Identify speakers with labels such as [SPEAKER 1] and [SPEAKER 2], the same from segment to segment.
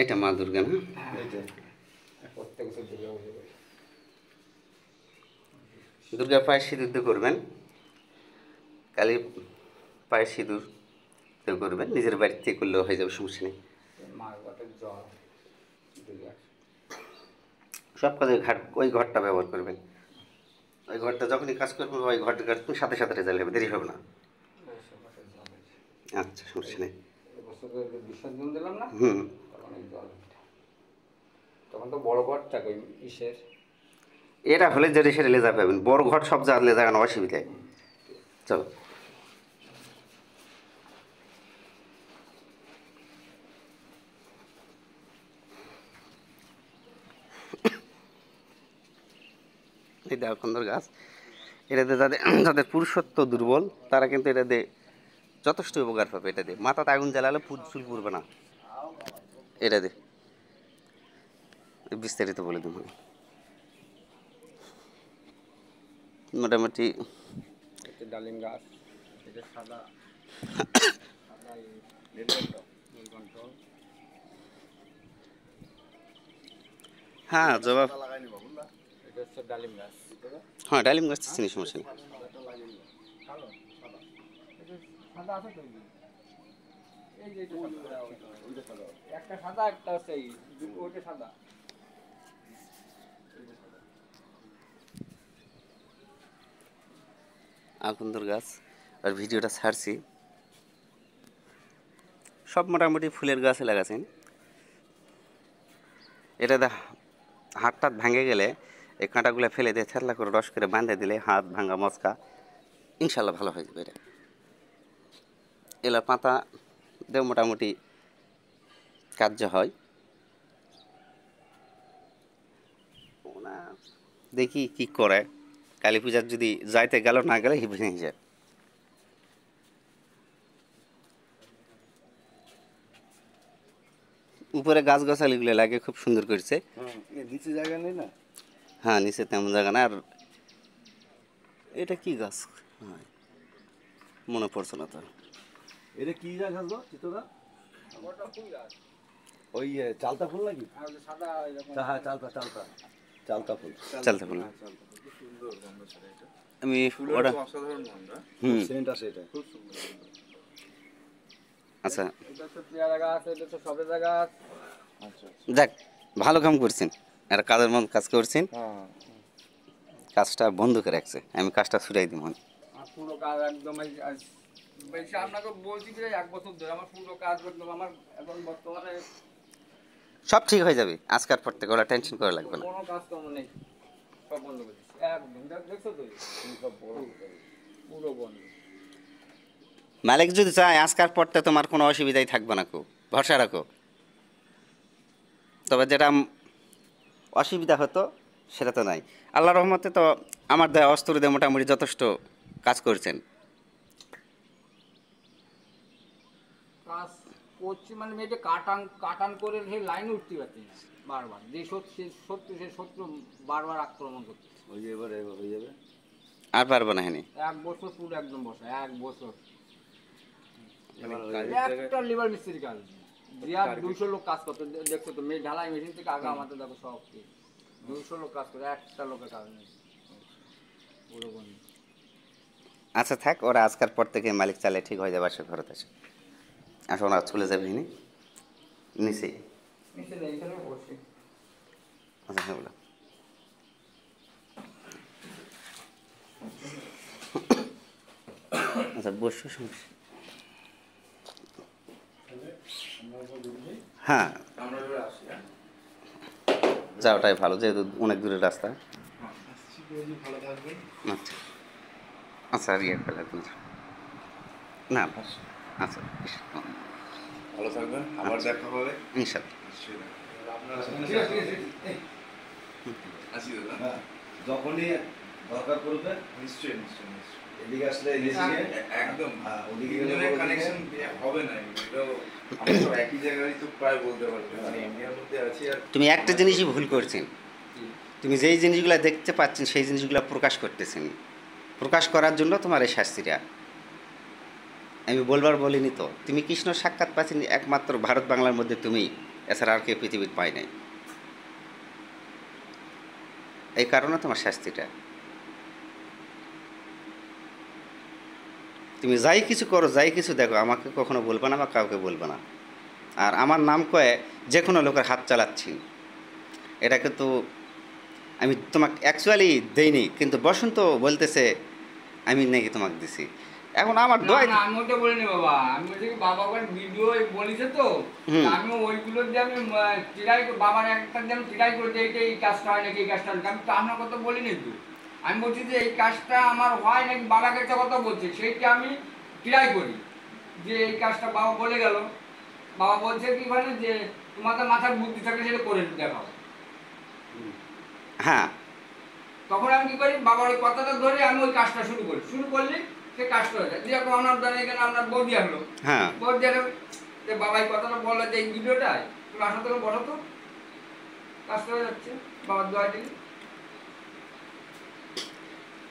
[SPEAKER 1] এটা মা দুর্গা না? দুর্গা পায়ে সিঁদুর দিয়ে করবেন, কালী পায়ে সিঁদুর দিয়ে করবেন, নিজের বাড়িতে করলেও হয়ে যাবে, সমস্যা নেই। সব কাজে ওই ঘরটা ব্যবহার করবেন, ওই ঘরটা যখনই কাজ করবেন ওই ঘরটা সাথে সাথে রেজাল্ট হবে, দেরি হবে না। আচ্ছা, সমস্যা নেই।
[SPEAKER 2] বিসর্জন দিলাম না,
[SPEAKER 1] হুম,
[SPEAKER 2] তখন তো বড় ঘর থাকে ইসের।
[SPEAKER 1] এটা হলে যে সেটা লেজা পাবেন, বড় ঘর সব জায়গা লেজা কেন অসুবিধায়। চলো, এই দেখো সুন্দর গাছ। এটাতে যাদের পুরুষত্ব দুর্বল তারা কিন্তু এটা দিয়ে যথেষ্ট উপকার পাবে। এটা দিয়ে মাথাতে আগুন জ্বালালে চুল পুড়বে না। এটা দিয়ে বিস্তারিত বলে দেবো মোটামুটি।
[SPEAKER 2] ডালিম গাছ, এটা সাদা
[SPEAKER 1] হ্যাঁ, জবাব।
[SPEAKER 2] এটা হচ্ছে ডালিম গাছ।
[SPEAKER 1] হ্যাঁ, ডালিম গাছ চিনি, সমস্যা নেই।
[SPEAKER 2] সাদা আছে তো, এই যে একটা সাদা, একটা হচ্ছে ওইটা সাদা।
[SPEAKER 1] আকন্দর গাছ আর ভিডিওটা ছাড়ছি, সব মোটামুটি ফুলের গাছে লাগাছেন। এটাতে হাত টাত ভাঙে গেলে এই কাঁটাগুলো ফেলে দিয়ে থেতলা করে রস করে বাঁধে দিলে হাত ভাঙা মচকা ইনশাল্লাহ ভালো হয়ে যাবে। এটা এলার পাতা দিয়ে মোটামুটি কার্য হয়। ওনা দেখি কি করে, কালী পূজার যদি যাইতে গেল না গেলে ভেঙে যায়। উপরে গাছগাছালিগুলো লাগে, খুব সুন্দর করছে।
[SPEAKER 2] নিচে জায়গা নেই না?
[SPEAKER 1] হ্যাঁ, নিচে তেমন জায়গা না। আর এটা কি গাছ মনে পড়ছে না তো।
[SPEAKER 3] এটা কি গাছ গো চিত্তদা?
[SPEAKER 2] ওটা ফুল গাছ,
[SPEAKER 3] ওই চালতা ফুল নাকি?
[SPEAKER 2] আর ওই সাদা এরকম।
[SPEAKER 3] হ্যাঁ, চালতা চালতা চালতা ফুল।
[SPEAKER 1] চালতে ফুল।
[SPEAKER 3] সুন্দর গন্ধ ছাড়া এটা।
[SPEAKER 1] আমি ওটা
[SPEAKER 3] অসাধারণ গন্ধ। সেন্ট আছে এটা। খুব সুন্দর।
[SPEAKER 1] আচ্ছা,
[SPEAKER 2] এটা তো পেয়ারা গাছ, এটা তো সবেদা গাছ।
[SPEAKER 3] আচ্ছা,
[SPEAKER 1] যাক, ভালো কাম করছেন, একটা কাজের মন কাজ করছেন।
[SPEAKER 2] হ্যাঁ,
[SPEAKER 1] কাজটা বন্ধ করে রাখছে, আমি কাজটা ছুটাই দিব।
[SPEAKER 2] আর পুরো কাজ একদম বেশি আপনাকে বলছি যে 1 বছর ধরে আমার পুরো কাজ একদম আমার এখন বর্তমানে
[SPEAKER 1] সব ঠিক হয়ে যাবে আজকের পর থেকে, ওরা টেনশন করা লাগবে না।
[SPEAKER 2] কোনো কাজ কম নেই, সব বন্ধ করে দিচ্ছি একদম। দেখছো তো সব পুরো বন্ধ।
[SPEAKER 1] মালিক যদি চায় আজকের পর থেকে তোমার কোনো অসুবিধাই থাকবে না, খুব ভরসা রাখো। তবে যেটা অসুবিধা হতো সেটা তো নাই। আল্লাহ রহমতে তো আমার দেয়া অস্ত্র দিয়ে মোটামুটি যথেষ্ট কাজ করছেন।
[SPEAKER 2] কাজ করছি মানে মেয়েটা কাটান কাটান করে সেই লাইন উঠতে পারছি না, বারবার যে শত্রু বারবার আক্রমণ করছে।
[SPEAKER 3] ওই যে এবার হয়ে যাবে।
[SPEAKER 1] আর পারবো না হেনি।
[SPEAKER 2] 1 বছর পুরো একদম বসা, 1 বছর
[SPEAKER 3] এবার
[SPEAKER 2] একটা লিভার মিস্ত্রি কাজ দিয়া 200 লোক কাজ করতে। দেখছো তো মেয়ে ঢালাই মেশিন থেকে আগে আমাদের দেখো সব 200 লোক কাজ করে, একটা লোকের কাজ নেই, পুরো বন্ধ।
[SPEAKER 1] আচ্ছা থাক, ওরা আজকের পর থেকে মালিক চালে ঠিক হয়ে যাবে, সে ঘরে আসে। আসো, ওরা চলে যাবে হিনি নিচে।
[SPEAKER 2] নিচে নেই, এখানে বসে।
[SPEAKER 1] আচ্ছা, হ্যাঁ বলো। আচ্ছা, বসো, সমস্যা। হ্যাঁ, যাওয়াটাই ভালো, যেহেতু অনেক দূরের রাস্তা। আচ্ছা আচ্ছা, আর ইয়ে ফেলে না। আচ্ছা,
[SPEAKER 3] ভালো থাকবেন, আবার দেখা হবে
[SPEAKER 1] ইনশাল্লাহ।
[SPEAKER 3] যখনই দরকার পড়বে নিশ্চয়ই নিশ্চয়ই নিশ্চয়ই এদিকে আসলে একদম ওদিকে কানেকশন হবে না। এটাও আমরা একই জায়গায় তো প্রায় বলতে পারবো, মানে ইন্ডিয়ার মধ্যে আছি। আর
[SPEAKER 1] তুমি একটা জিনিসই ভুল করছেন, তুমি যেই জিনিসগুলো দেখতে পাচ্ছেন সেই জিনিসগুলো প্রকাশ করতেছেন। প্রকাশ করার জন্য তোমার এই শাস্তিটা আমি বলবার বলিনি তো। তুমি কৃষ্ণ সাক্ষাৎ পাচ্ছেন একমাত্র ভারত বাংলার মধ্যে তুমি। এছাড়া আর কেউ পৃথিবীর পায় নাই। এই কারণে তোমার শাস্তিটা। তুমি যাই কিছু করো, যাই কিছু দেখো, আমাকে কখনো বলবে না বা কাউকে বলবে না। আর আমার নাম কয়ে যে কোনো লোকের হাত চালাচ্ছি, এটা কিন্তু আমি তোমাকে অ্যাকচুয়ালি দেইনি, কিন্তু বসন্ত বলতেছে আমি নাকি তোমাকে দিছি। এখন আমার
[SPEAKER 2] না
[SPEAKER 1] দোয়াই
[SPEAKER 2] না আমি ওটা বলিনি বাবা, আমি বলছি কি বাবা ওখানে ভিডিও বলেছে তো,
[SPEAKER 1] হুম।
[SPEAKER 2] আমি ওইগুলো দিয়ে আমি বাবার একটা যেন ট্রাই করে যে এই কাজটা হয় নাকি এই কাজটা হয় নাকি, আমি তো আপনার কথা বলিনি তো। আমি বলছি যে এই কাজটা আমার হয় নাকি বাবাকে একটা কথা বলছি, সেইটা আমি ট্রাই করি যে এই কাজটা বাবা বলে গেল, বাবা বলছে কি বলে যে তোমাদের মাথার বুদ্ধি থাকলে সেটা করে দেখাও।
[SPEAKER 1] হ্যাঁ
[SPEAKER 2] তখন আমি কি করি, বাবার ওই কথাটা ধরে আমি ওই কাজটা শুরু করলে সে কাজটা হয়ে যায়। যেরকম আপনার ধরেন এখানে আপনার বৌদি আসলো,
[SPEAKER 1] হ্যাঁ
[SPEAKER 2] বৌদি আসলো যে বাবা এই কথাটা বললো যে এই ভিডিওটায় তুমি আসা থেকে বসো তো, কাজটা হয়ে যাচ্ছে বাবার দোয়া দিলে।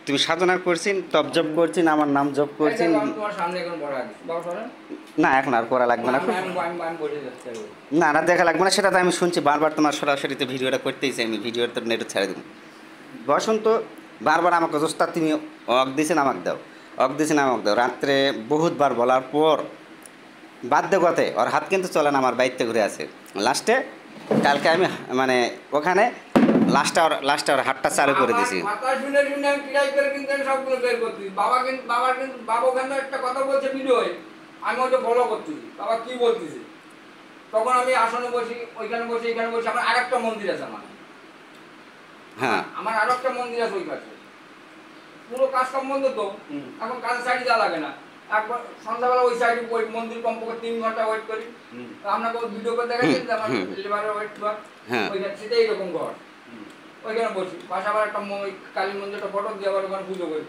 [SPEAKER 1] তুমি সাধনা করছিন, তপ জপ করছিন, আমার নাম জপ
[SPEAKER 2] এই
[SPEAKER 1] করছিন।
[SPEAKER 2] দেখো, আমি তোমার সামনে এখন বড় আছি, বাবা সরেন।
[SPEAKER 1] না এখন আর করা লাগবে না।
[SPEAKER 2] আমি বসে যাচ্ছি আর বলি।
[SPEAKER 1] না না দেখা লাগবে না, সেটা তো আমি শুনছি বারবার, তোমার সরাসরিতে ভিডিওটা করতেইছি, আমি ভিডিওটা নেটে ছেড়ে দেবো। বসন্ত বারবার আমাকে দোস্তা তুমি অক দিয়েছেন আমাকে দাও, অক দিয়েছেন আমাকে দাও, রাত্রে বহুতবার বলার পর বাধ্যগতে ওর হাত কিন্তু চলে না, আমার বাড়িতে ঘুরে আছে। লাস্টে কালকে আমি মানে ওখানে লাস্টে ওর হাতটা চালু করে দিয়েছি।
[SPEAKER 2] আমার কথা শুনে শুনে আমি ট্রাই করে কিন্তু আমি সবগুলো বের করতেছি। বাবা ওখানে একটা কথা বলছে ভিডিওয়, আমি ওটা ফলো করতেছি বাবা কি বলতেছে। তখন আমি আসনে বসি, ওইখানে বসি, এখানে বসি, আমার আরেকটা মন্দির আছে
[SPEAKER 1] হ্যাঁ
[SPEAKER 2] আমার আরো একটা মন্দির আছে ওই পাশে, পুরো কাজ কম বন্ধ তো, এখন কাজের সাইডে যাওয়া লাগে না। একবার সন্ধ্যাবেলা ওই সাইডে ওই মন্দির কমপক্ষে 3 ঘন্টা ওয়েট করি। আপনাকে ভিডিও করে দেখাচ্ছি যে আমার লেবারের ওয়েট ঘর,
[SPEAKER 1] হ্যাঁ
[SPEAKER 2] ওইখানে সেটাই এরকম ঘর, ওইখানে বসি। পাশে আবার একটা কালী মন্দিরটা ফটো দিয়ে আবার ওখানে পুজো করি।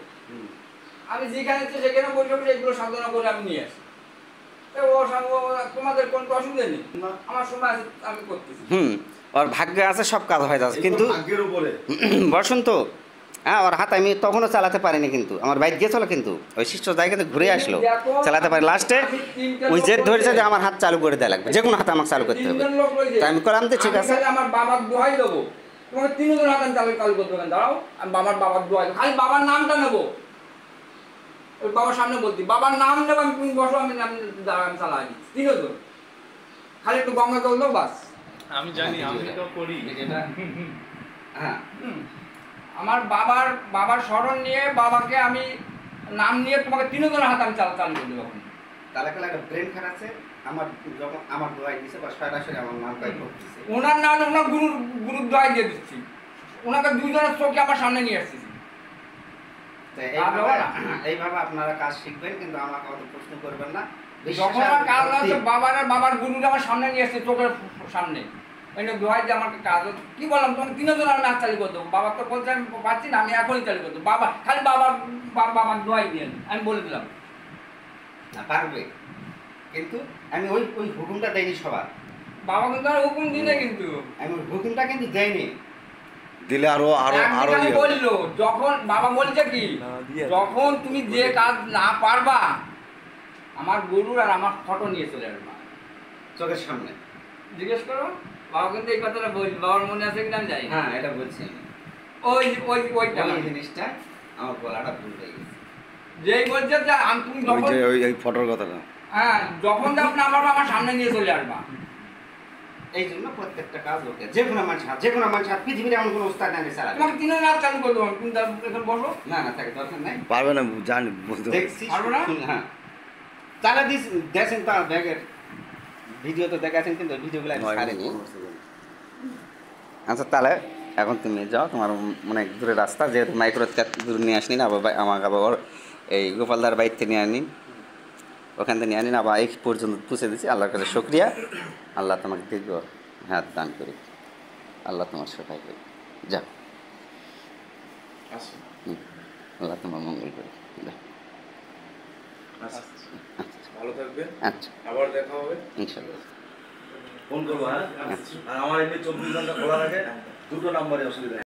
[SPEAKER 2] আমি যেখানে ইচ্ছে সেখানে বসে বসে এগুলো সাধনা করে আমি নিয়ে আসি। তোমাদের কোনো অসুবিধা নেই, আমার সময় আছে আমি করতেছি।
[SPEAKER 1] ওর ভাগ্যে আছে সব কাজ হয়ে যাচ্ছে, কিন্তু
[SPEAKER 3] ভাগ্যের উপরে
[SPEAKER 1] বসন্ত হ্যাঁ ওর হাত আমি তখনও চালাতে পারিনি, কিন্তু আমার বাইক গিয়েছিল, কিন্তু ওই শিষ্য যাই কিন্তু ঘুরে আসলো, চালাতে পারি। লাস্টে ওই জেদ ধরেছে যে আমার হাত চালু করে দেওয়া লাগবে, যে কোনো হাতে আমাকে চালু করতে হবে। তাই আমি করলাম যে ঠিক আছে,
[SPEAKER 2] আমার বাবার দোহাই দেবো, তোমাকে 3 জন হাতে চালু করতে হবে। দাঁড়াও, আমি বাবার দোহাই দেবো, খালি বাবার নামটা নেবো, ওই বাবার সামনে বলতি বাবার নাম নেবো, আমি তুমি বসো, আমি চালাই 3 জন, খালি একটু গঙ্গা জল দাও বাস।
[SPEAKER 4] আমি জানি, আমি তো করি।
[SPEAKER 1] হ্যাঁ
[SPEAKER 2] আমার বাবার স্মরণ নিয়ে বাবাকে আমি নাম নিয়ে তোমাকে 3 জন হাতে আমি চালু করে দেবো।
[SPEAKER 1] তাহলে একটা ব্রেন খারাপ আছে আমার, যখন আমার দোয়াই দিছে বা সরাসরি আমার নাম কয়েক করতেছে,
[SPEAKER 2] ওনার নাম ওনার গুরুর দোয়াই দিয়ে দিচ্ছি, ওনাকে 2 জনের চোখে আমার সামনে নিয়ে আসছি।
[SPEAKER 1] এইভাবে আপনারা কাজ শিখবেন, কিন্তু আমাকে অত প্রশ্ন করবেন না।
[SPEAKER 2] যখন আমার কাজ আছে বাবার গুরুটা আমার সামনে নিয়ে আসছে, চোখের সামনে ওই দোহাই দিয়ে আমার কাজ কি বললাম, তোমাকে 3 জন আমি চালু করে দেবো। বাবা তো বলছে আমি পাচ্ছি না, আমি এখনই চালু করে দেবো। বাবা খালি বাবার দোহাই দিয়ে আমি বলে দিলাম।
[SPEAKER 1] পারবে, কিন্তু আমি ওই ওই হুকুমটা দেয়নি সবার।
[SPEAKER 2] বাবা কিন্তু আর হুকুম দিলে, কিন্তু
[SPEAKER 1] আমি ওই হুকুমটা কিন্তু দেয়নি।
[SPEAKER 3] দিলে আরো আরো আরো
[SPEAKER 2] একদিন বললো, যখন বাবা বলছে কি, যখন তুমি যে কাজ না পারবা আমার গরুর আর আমার ফটো নিয়ে চলে আসবা
[SPEAKER 1] চোখের সামনে।
[SPEAKER 2] জিজ্ঞেস করো, বাবা কিন্তু এই কথাটা বলছি, বাবার মনে আছে কিনা আমি জানি না।
[SPEAKER 1] হ্যাঁ এটা বলছি আমি।
[SPEAKER 2] ওইটা
[SPEAKER 1] ওই জিনিসটা আমার গলাটা ভুল হয়ে গেছে।
[SPEAKER 2] যেই বলছে যে তুমি যখন
[SPEAKER 3] ওই ফটোর কথাটা
[SPEAKER 2] হ্যাঁ যখন যখন আমার সামনে নিয়ে চলে আসবা।
[SPEAKER 1] এই জন্য প্রত্যেকটা কাজ ওকে, যে কোনো মানুষ হাত পৃথিবীর এমন কোনো উস্তাদ নাই চালাবে।
[SPEAKER 2] তোমাকে 3 জন চালু করে দেবো, তুমি এখন বসো।
[SPEAKER 1] না না তাকে দরকার নাই,
[SPEAKER 3] পারবে না, জানি বলতে
[SPEAKER 1] দেখছি
[SPEAKER 2] পারবো না?
[SPEAKER 1] হ্যাঁ চালা দিস দেখেন তার ব্যাগের ভিডিও তো দেখাছেন, কিন্তু ভিডিওগুলো আমি ছাড়িনি। আচ্ছা তাহলে এখন তুমি যাও, তোমার অনেক দূরের রাস্তা, যেহেতু মাইক্রো দূর নিয়ে আসনি না, আমাকে আবার ওর এই গোপালদার বাইক থেকে নিয়ে আনি, ওখান থেকে নিয়ে আনি না, আবার এই পর্যন্ত পুষে দিচ্ছি। আল্লাহর কাছে শুকরিয়া, আল্লাহ তোমাকে দীর্ঘ হাত দান করি, আল্লাহ তোমার সহায় করি। যাও, আল্লাহ তোমার মঙ্গল করি।
[SPEAKER 3] ভালো থাকবে,
[SPEAKER 1] আচ্ছা
[SPEAKER 3] আবার দেখা হবে
[SPEAKER 1] ইনশাল্লাহ।
[SPEAKER 3] ফোন করবো। হ্যাঁ, আর আমার এমনি 24 ঘন্টা খোলা থাকে, 2টো নাম্বারে অসুবিধা।